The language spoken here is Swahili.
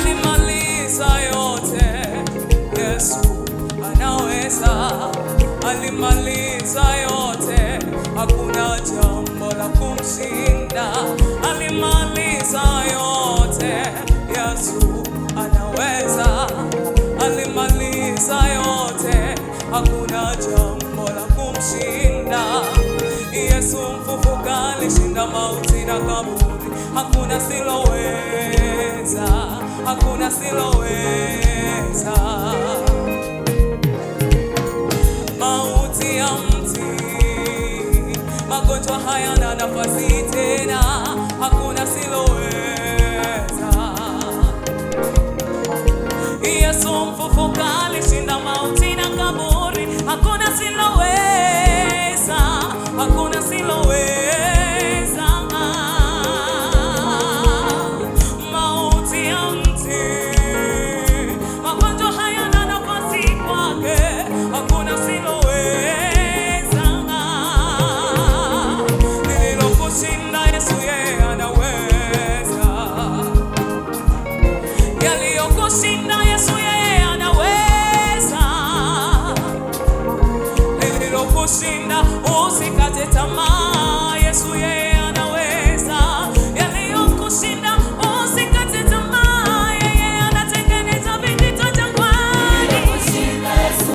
alimaliza yote. Yesu anaweza, alimaliza yote, hakuna jambo la kumshinda. Alimaliza yote, Yesu anaweza, alimaliza yote, hakuna jambo la kumshinda. Yesu mfufuka alishinda mauti na kaburi, hakuna siloweza, hakuna siloweza. Mauti ya mti, magonjwa hayana nafasi tena, hakuna siloweza. Yesu mfufuka alishinda mauti na kaburi, hakuna siloweza, hakuna siloweza. Mauti ya mti, magonjwa hayana nafasi kwake, hakuna siloweza. Nililokushinda Yesu yeye anaweza, yaliyokushinda Yesu